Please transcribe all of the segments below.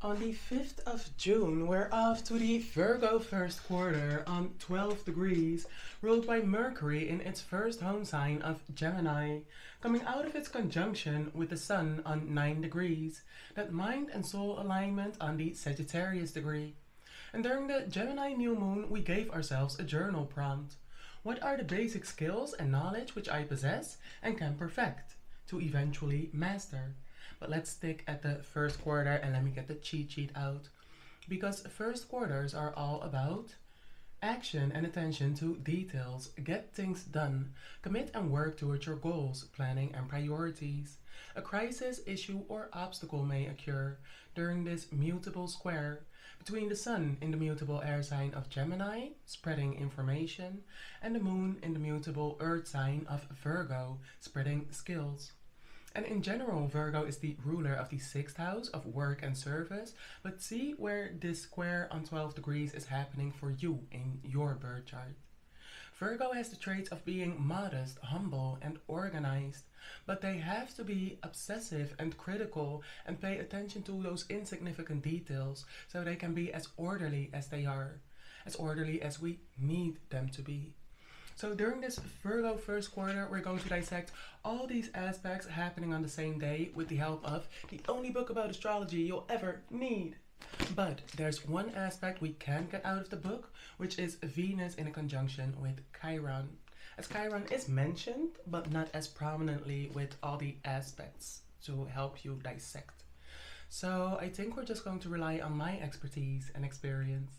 On the 5th of June, we're off to the Virgo first quarter on 12 degrees, ruled by Mercury in its first home sign of Gemini, coming out of its conjunction with the Sun on 9 degrees, that mind and soul alignment on the Sagittarius degree. And during the Gemini new moon, we gave ourselves a journal prompt. What are the basic skills and knowledge which I possess and can perfect to eventually master? But let's stick at the first quarter and let me get the cheat sheet out. Because first quarters are all about action and attention to details, get things done, commit and work towards your goals, planning and priorities. A crisis, issue or obstacle may occur during this mutable square between the Sun in the mutable air sign of Gemini, spreading information, and the Moon in the mutable earth sign of Virgo, spreading skills. And in general, Virgo is the ruler of the 6th house of work and service, but see where this square on 12 degrees is happening for you in your birth chart. Virgo has the traits of being modest, humble, and organized, but they have to be obsessive and critical and pay attention to those insignificant details so they can be as orderly as they are, as orderly as we need them to be. So during this Virgo first quarter, we're going to dissect all these aspects happening on the same day with the help of the only book about astrology you'll ever need. But there's one aspect we can't get out of the book, which is Venus in a conjunction with Chiron. As Chiron is mentioned, but not as prominently with all the aspects to help you dissect. So I think we're just going to rely on my expertise and experience.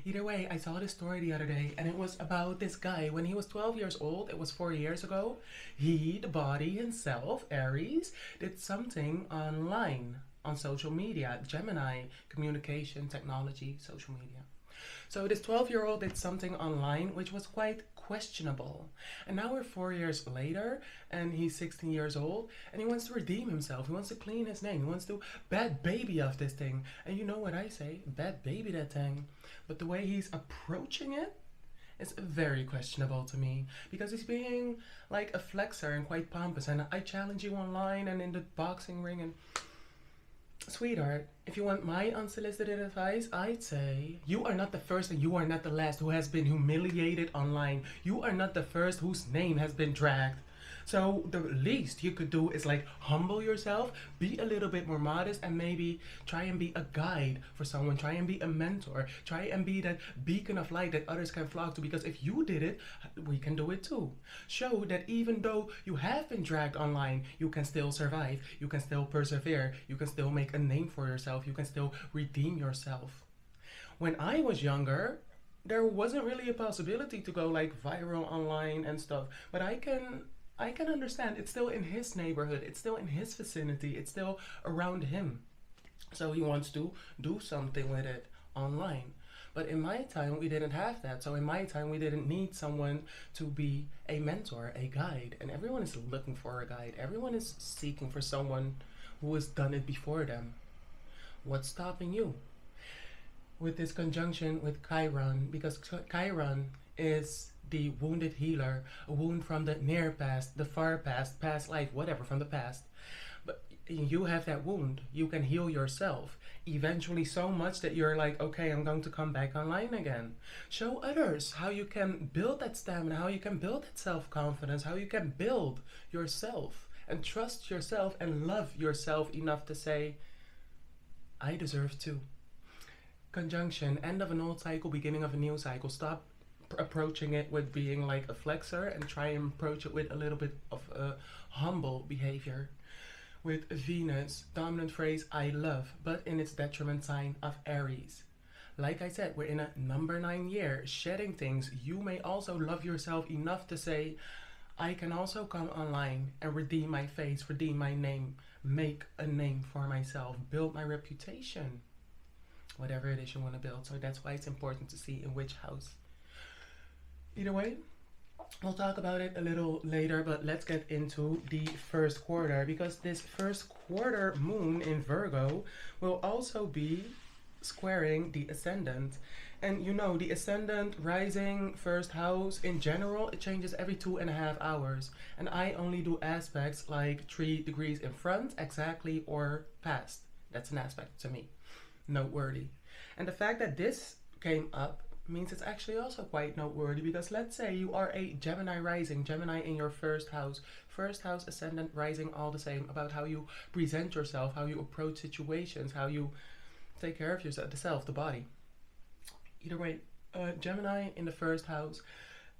Either way, I saw this story the other day, and it was about this guy. When he was 12 years old, it was 4 years ago, he, the body himself, Aries, did something online on social media, Gemini, communication, technology, social media. So this 12-year-old did something online which was quite questionable. And now we're 4 years later, and he's 16 years old, and he wants to redeem himself. He wants to clean his name. He wants to bad baby off this thing. And you know what I say, bad baby that thing. But the way he's approaching it is very questionable to me, because he's being like a flexer and quite pompous. And I challenge you online and in the boxing ring, and sweetheart, if you want my unsolicited advice, I'd say you are not the first and you are not the last who has been humiliated online. You are not the first whose name has been dragged. So the least you could do is like humble yourself, be a little bit more modest, and maybe try and be a guide for someone, try and be a mentor, try and be that beacon of light that others can flock to, because if you did it, we can do it too. Show that even though you have been dragged online, you can still survive, you can still persevere, you can still make a name for yourself, you can still redeem yourself. When I was younger, there wasn't really a possibility to go like viral online and stuff, but I can understand, it's still in his neighborhood, it's still in his vicinity, it's still around him. So he wants to do something with it online. But in my time, we didn't have that. So in my time, we didn't need someone to be a mentor, a guide. And everyone is looking for a guide. Everyone is seeking for someone who has done it before them. What's stopping you? With this conjunction with Chiron, because Chiron is the wounded healer, a wound from the near past, the far past, past life, whatever, from the past. But you have that wound. You can heal yourself eventually so much that you're like, okay, I'm going to come back online again. Show others how you can build that stamina, how you can build that self-confidence, how you can build yourself and trust yourself and love yourself enough to say, I deserve to. Conjunction, end of an old cycle, beginning of a new cycle. Stop approaching it with being like a flexer and try and approach it with a little bit of a humble behavior. With Venus, dominant phrase I love, but in its detriment sign of Aries. Like I said, we're in a number 9 year, shedding things. You may also love yourself enough to say, I can also come online and redeem my face, redeem my name, make a name for myself, build my reputation, whatever it is you want to build. So that's why it's important to see in which house. Either way, we'll talk about it a little later, but let's get into the first quarter, because this first quarter moon in Virgo will also be squaring the ascendant. And you know, the ascendant, rising, first house, in general, it changes every 2.5 hours. And I only do aspects like 3 degrees in front, exactly, or past. That's an aspect to me. noteworthy. And the fact that this came up means it's actually also quite noteworthy, because let's say you are a Gemini rising, Gemini in your first house, ascendant, rising, all the same, about how you present yourself, how you approach situations, how you take care of yourself, the self, the body. Either way, Gemini in the first house,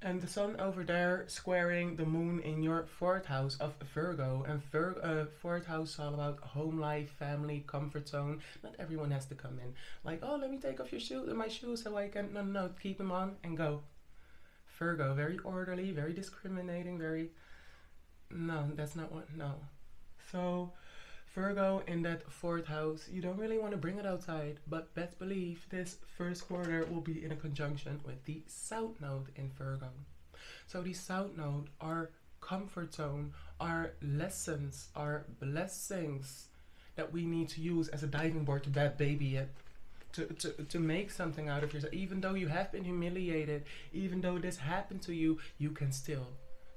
and the sun over there squaring the moon in your fourth house of Virgo. And fourth house is all about home life, family, comfort zone. Not everyone has to come in like, oh, let me take off my shoes so I can, no, keep them on and go. Virgo, very orderly, very discriminating, no, that's not what, no. So Virgo in that fourth house, you don't really want to bring it outside, but best believe this first quarter will be in a conjunction with the South Node in Virgo. So the South Node, our comfort zone, our lessons, our blessings that we need to use as a diving board to that baby to make something out of yourself. Even though you have been humiliated, even though this happened to you, you can still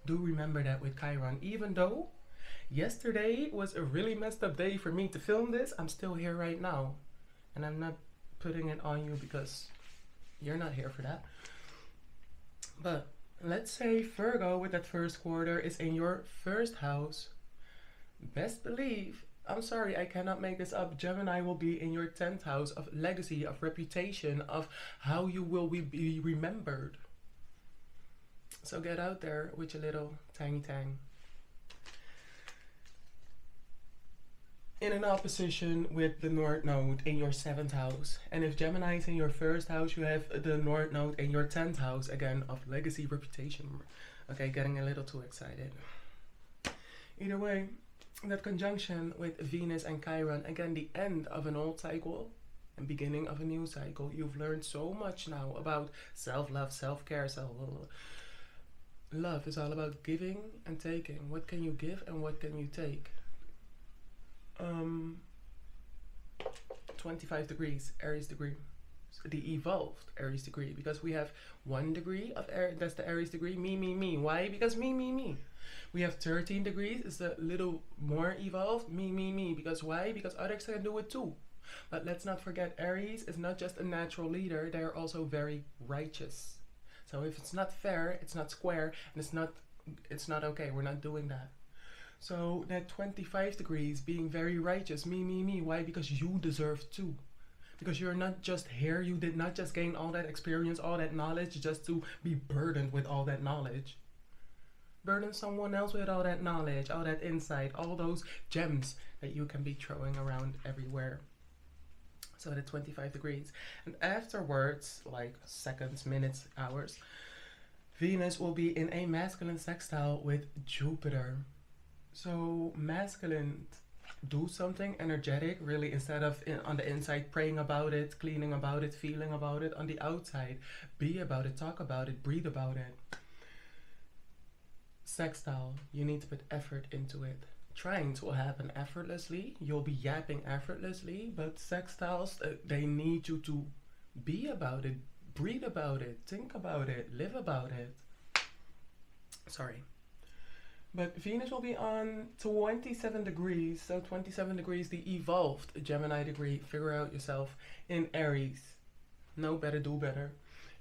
do remember that with Chiron. Even though yesterday was a really messed up day for me to film this, I'm still here right now. And I'm not putting it on you because you're not here for that. But let's say Virgo with that first quarter is in your first house. Best believe, I'm sorry, I cannot make this up, Gemini will be in your 10th house of legacy, of reputation, of how you will be remembered. So get out there with your little tiny tang. In an opposition with the North Node in your 7th house. And if Gemini is in your first house, you have the North Node in your 10th house, again, of legacy, reputation. Okay, getting a little too excited. Either way, that conjunction with Venus and Chiron, again, the end of an old cycle and beginning of a new cycle. You've learned so much now about self-love, self-care, love is all about giving and taking. What can you give and what can you take? 25 degrees, Aries degree. The evolved Aries degree, because we have 1 degree of Aries, that's the Aries degree, me. Why? Because me. We have 13 degrees, it's a little more evolved, me, because why? Because others can do it too. But let's not forget, Aries is not just a natural leader, they're also very righteous. So if it's not fair, it's not square, and it's not okay, we're not doing that. So that 25 degrees being very righteous, me, why? Because you deserve too. Because you're not just here, you did not just gain all that experience, all that knowledge just to be burdened with all that knowledge. Burden someone else with all that knowledge, all that insight, all those gems that you can be throwing around everywhere. So the 25 degrees. And afterwards, like seconds, minutes, hours, Venus will be in a masculine sextile with Jupiter. So masculine, do something energetic, really, instead of on the inside praying about it, cleaning about it, feeling about it. On the outside, be about it, talk about it, breathe about it. Sextile, you need to put effort into it. Trying will happen effortlessly, you'll be yapping effortlessly, but sextiles, they need you to be about it, breathe about it, think about it, live about it. Sorry. But Venus will be on 27 degrees, so 27 degrees, the evolved Gemini degree, figure out yourself, in Aries. Know better, do better.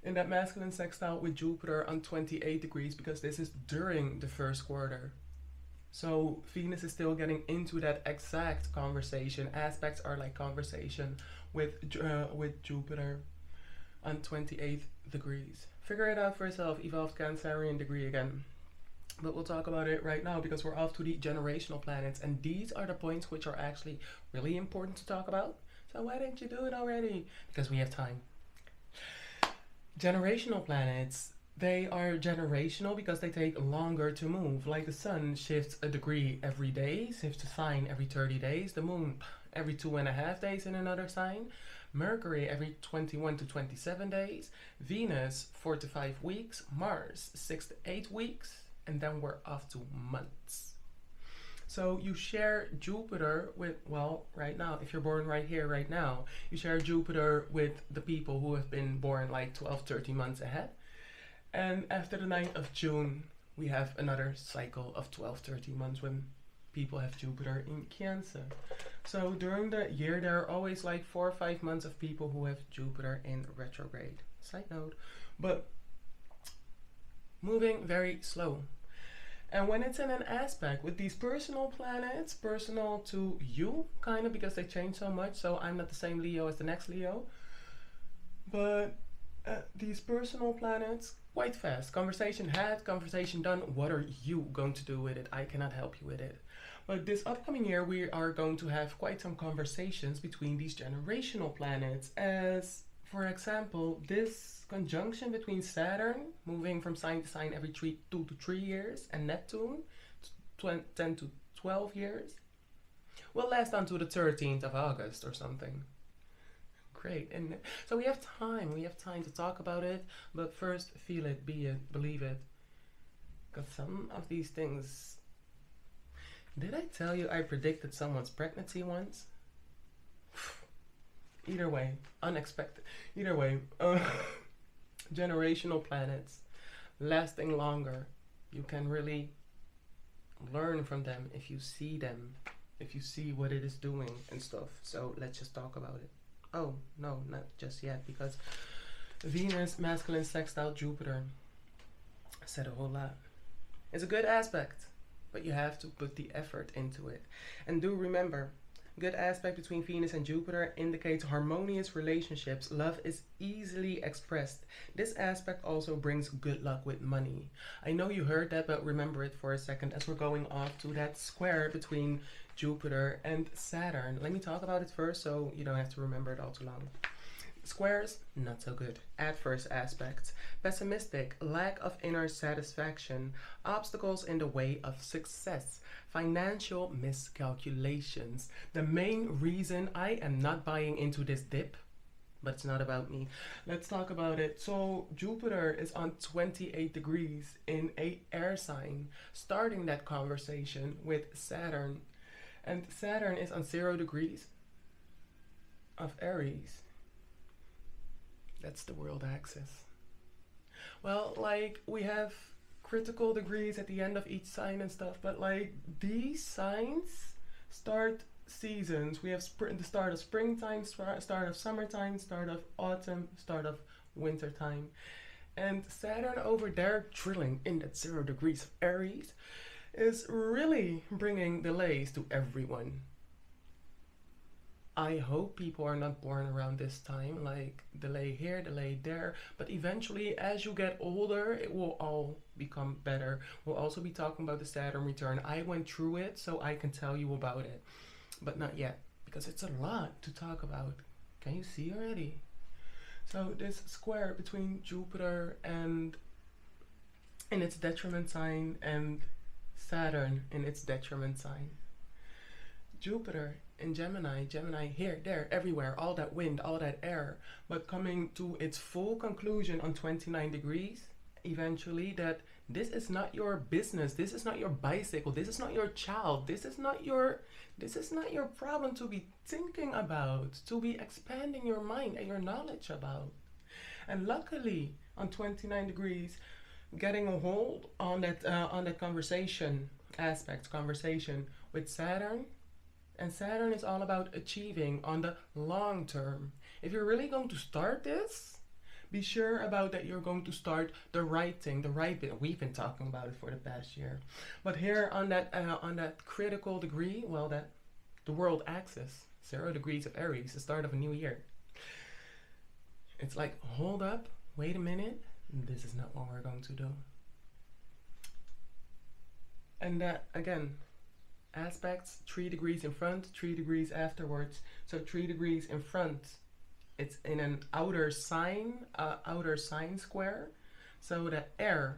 In that masculine sextile with Jupiter on 28 degrees, because this is during the first quarter. So Venus is still getting into that exact conversation. Aspects are like conversation with Jupiter on 28 degrees. Figure it out for yourself, evolved Cancerian degree again. But we'll talk about it right now because we're off to the generational planets, and these are the points which are actually really important to talk about. So why didn't you do it already? Because we have time. Generational planets, they are generational because they take longer to move. Like the sun shifts a degree every day, shifts a sign every 30 days. The moon every 2.5 days in another sign. Mercury every 21 to 27 days. Venus 4 to 5 weeks. Mars 6 to 8 weeks. And then we're off to months. So you share Jupiter with, well, right now, if you're born right here, right now, you share Jupiter with the people who have been born like 12, 13 months ahead. And after the 9th of June, we have another cycle of 12, 13 months when people have Jupiter in Cancer. So during the year, there are always like 4 or 5 months of people who have Jupiter in retrograde. Side note. But moving very slow. And when it's in an aspect with these personal planets, personal to you, kind of, because they change so much. So I'm not the same Leo as the next Leo. But these personal planets, quite fast. Conversation had, conversation done. What are you going to do with it? I cannot help you with it. But this upcoming year, we are going to have quite some conversations between these generational planets. As, for example, this conjunction between Saturn, moving from sign to sign every 2 to 3 years, and Neptune, 10 to 12 years, will last until the 13th of August or something. Great. And so we have time to talk about it, but first feel it, be it, believe it. Because some of these things, did I tell you I predicted someone's pregnancy once? Either way, unexpected. Either way, generational planets lasting longer. You can really learn from them if you see them, if you see what it is doing and stuff. So let's just talk about it. Oh, no, not just yet, because Venus, masculine sextile Jupiter, said a whole lot. It's a good aspect, but you have to put the effort into it. And do remember, good aspect between Venus and Jupiter indicates harmonious relationships. Love is easily expressed. This aspect also brings good luck with money. I know you heard that, but remember it for a second as we're going off to that square between Jupiter and Saturn. Let me talk about it first so you don't have to remember it all too long. Squares, not so good. Adverse aspects, pessimistic, lack of inner satisfaction, obstacles in the way of success, financial miscalculations. The main reason I am not buying into this dip, but it's not about me. Let's talk about it. So Jupiter is on 28 degrees in a air sign, starting that conversation with Saturn. And Saturn is on 0 degrees of Aries. That's the world axis. Well, like, we have critical degrees at the end of each sign and stuff, but like these signs start seasons. We have the start of springtime, start of summertime, start of autumn, start of wintertime. And Saturn over there drilling in that 0 degrees of Aries is really bringing delays to everyone. I hope people are not born around this time, like delay here, delay there, but eventually as you get older, it will all become better. We'll also be talking about the Saturn return. I went through it, so I can tell you about it, but not yet, because it's a lot to talk about. Can you see already? So this square between Jupiter and in its detriment sign and Saturn in its detriment sign. Jupiter in Gemini, Gemini here, there, everywhere, all that wind, all that air, but coming to its full conclusion on 29 degrees, eventually, that this is not your business, this is not your bicycle, this is not your child, this is not your problem to be thinking about, to be expanding your mind and your knowledge about. And luckily, on 29 degrees, getting a hold on that conversation with Saturn. And Saturn is all about achieving on the long term. If you're really going to start this, be sure about that you're going to start the right thing, the right bit. We've been talking about it for the past year. But here on that critical degree, well, that the world axis, 0 degrees of Aries, the start of a new year. It's like, hold up, wait a minute, this is not what we're going to do. And that, again, aspects 3 degrees in front, 3 degrees afterwards. So 3 degrees in front, it's in an outer sign square. So that air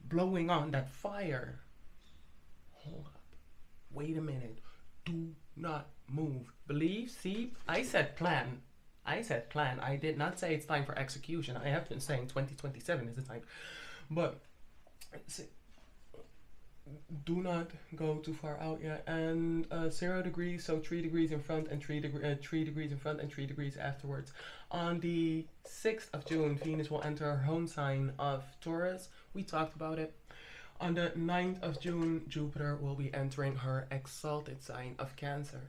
blowing on, that fire. Hold up, wait a minute, do not move. Believe, see, I said plan. I did not say it's time for execution. I have been saying 2027 is the time. But see, do not go too far out yet. And 0 degrees, so 3 degrees in front and 3 degrees in front and 3 degrees afterwards. On the 6th of June, Venus will enter her home sign of Taurus. We talked about it. On the 9th of June, Jupiter will be entering her exalted sign of Cancer.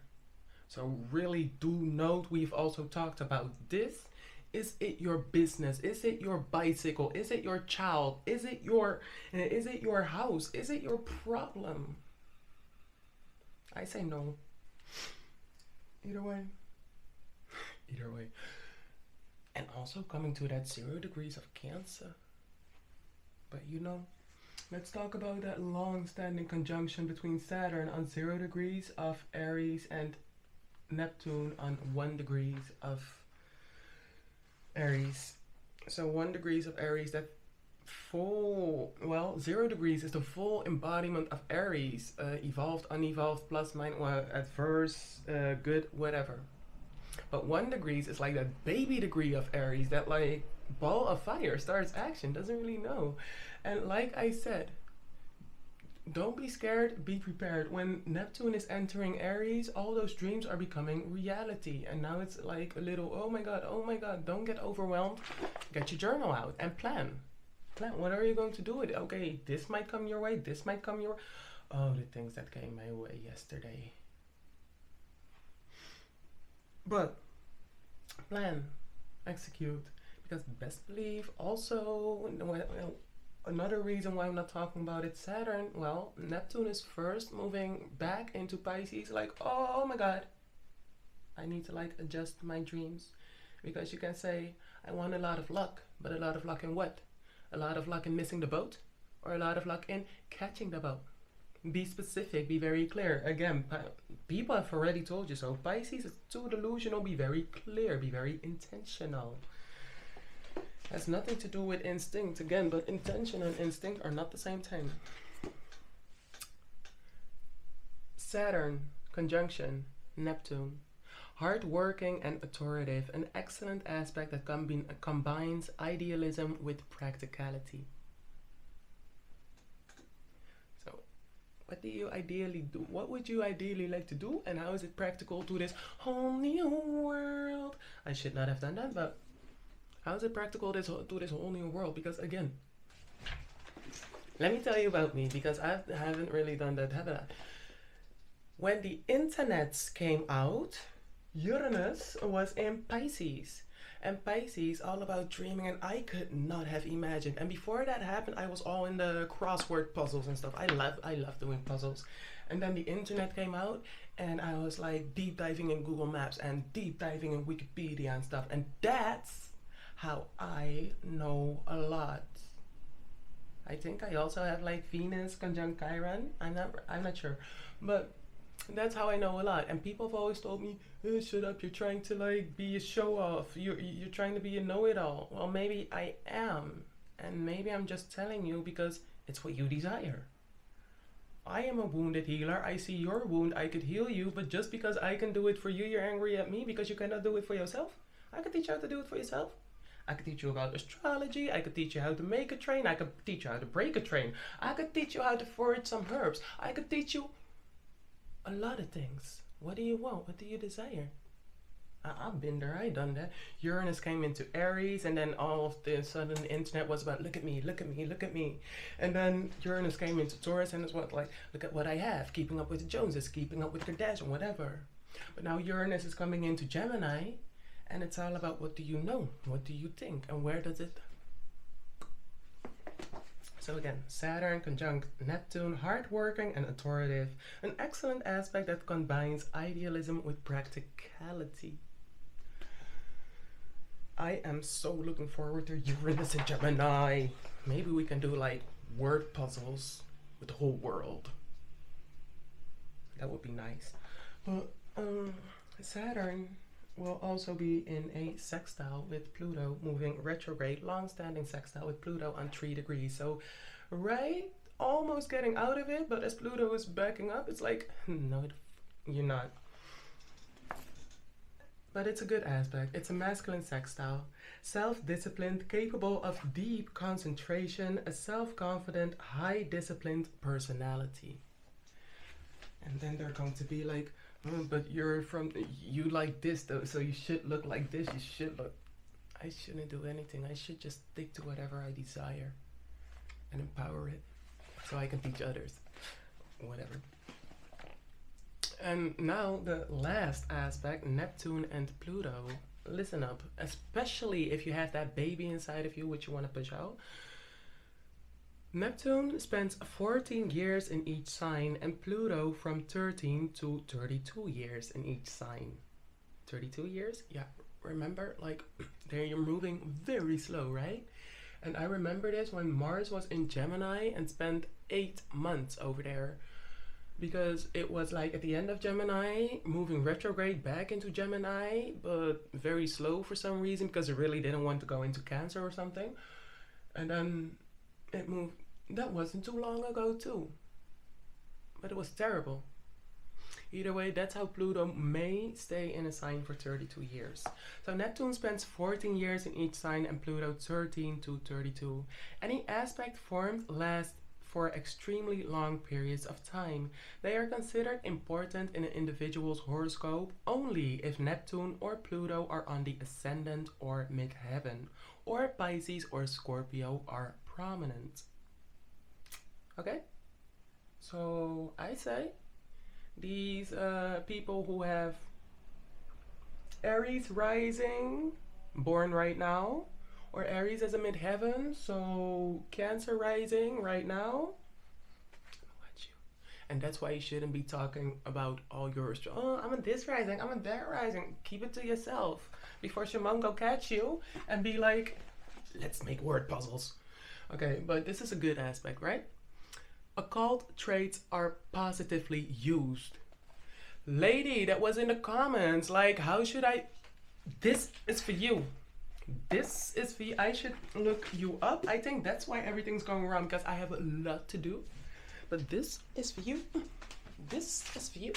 So really do note, we've also talked about this. Is it your business? Is it your bicycle? Is it your child? Is it your house? Is it your problem? I say no. Either way. Either way. And also coming to that 0 degrees of Cancer. But you know, let's talk about that long-standing conjunction between Saturn on 0 degrees of Aries and Neptune on 1 degrees of Aries. So 1 degrees of Aries, that full, well, 0 degrees is the full embodiment of Aries. Evolved, unevolved, plus, minus, adverse, good, whatever. But 1 degrees is like that baby degree of Aries, that like ball of fire, starts action, doesn't really know. And like I said, don't be scared, be prepared. When Neptune is entering Aries, all those dreams are becoming reality. And now it's like a little, oh my God, don't get overwhelmed. Get your journal out and plan. Plan, what are you going to do with it? Okay, this might come your way, this might come your way. Oh, the things that came my way yesterday. But plan, execute, because best believe also, another reason why I'm not talking about it, Saturn, well, Neptune is first moving back into Pisces, like, oh my God, I need to like adjust my dreams. Because you can say, I want a lot of luck, but a lot of luck in what? A lot of luck in missing the boat, or a lot of luck in catching the boat? Be specific, be very clear. Again, people have already told you so. Pisces is too delusional, be very clear, be very intentional. Has nothing to do with instinct, again, but intention and instinct are not the same thing. Saturn, conjunction, Neptune. Hardworking and authoritative, an excellent aspect that combines idealism with practicality. So, what do you ideally do? What would you ideally like to do? And how is it practical to this whole new world? I should not have done that, but how is it practical to this whole new world? Because again, let me tell you about me, because I haven't really done that, have I? When the internets came out, Uranus was in Pisces. And Pisces, all about dreaming, and I could not have imagined. And before that happened, I was all in the crossword puzzles and stuff. I love doing puzzles. And then the internet came out, and I was like deep diving in Google Maps and deep diving in Wikipedia and stuff. And that's how I know a lot. I think I also have like Venus conjunct Chiron. I'm not sure, but that's how I know a lot. And people have always told me, oh, shut up, you're trying to like be a show off, you're trying to be a know-it-all. Well, maybe I am, and maybe I'm just telling you because it's what you desire. I am a wounded healer. I see your wound, I could heal you, but just because I can do it for you, you're angry at me because you cannot do it for yourself? I could teach you how to do it for yourself. I could teach you about astrology. I could teach you how to make a train. I could teach you how to break a train. I could teach you how to forage some herbs. I could teach you a lot of things. What do you want? What do you desire? I've been there. I done that. Uranus came into Aries, and then all of a sudden the internet was about, look at me, look at me, look at me. And then Uranus came into Taurus, and it's what, like, look at what I have. Keeping up with the Joneses, keeping up with Kardashian, whatever. But now Uranus is coming into Gemini, and it's all about what do you know? What do you think? And where does it? So again, Saturn conjunct Neptune, hardworking and authoritative, an excellent aspect that combines idealism with practicality. I am so looking forward to Uranus and Gemini. Maybe we can do like word puzzles with the whole world. That would be nice. But Saturn will also be in a sextile with Pluto, moving retrograde, long-standing sextile with Pluto on 3 degrees. So, right, almost getting out of it, but as Pluto is backing up, it's like, no, you're not. But it's a good aspect. It's a masculine sextile, self-disciplined, capable of deep concentration, a self-confident, high-disciplined personality. And then they're going to be like, but you like this though, so you should look like this, you should look. I shouldn't do anything. I should just stick to whatever I desire and empower it. so I can teach others. Whatever. And now the last aspect, Neptune and Pluto. Listen up, especially if you have that baby inside of you which you want to push out. Neptune spends 14 years in each sign, and Pluto from 13 to 32 years in each sign. 32 years? Yeah, remember, like, there you're moving very slow, right? And I remember this when Mars was in Gemini and spent 8 months over there. Because it was like at the end of Gemini, moving retrograde back into Gemini, but very slow for some reason because it really didn't want to go into Cancer or something. And then it moved. That wasn't too long ago too. But it was terrible. Either way, that's how Pluto may stay in a sign for 32 years. So Neptune spends 14 years in each sign and Pluto 13 to 32. Any aspect formed lasts for extremely long periods of time. They are considered important in an individual's horoscope only if Neptune or Pluto are on the ascendant or midheaven, or Pisces or Scorpio are prominent. Okay? So I say these people who have Aries rising, born right now, or Aries as a midheaven, so Cancer rising right now. Watch you. And that's why you shouldn't be talking about all your, oh, I'm in this rising, I'm in that rising. Keep it to yourself before Shmoane go catch you and be like, let's make word puzzles. Okay, but this is a good aspect, right? Occult traits are positively used. Lady that was in the comments, like, how should I, this is for you. This is for you. I should look you up. I think that's why everything's going wrong, because I have a lot to do. But this is for you. This is for you.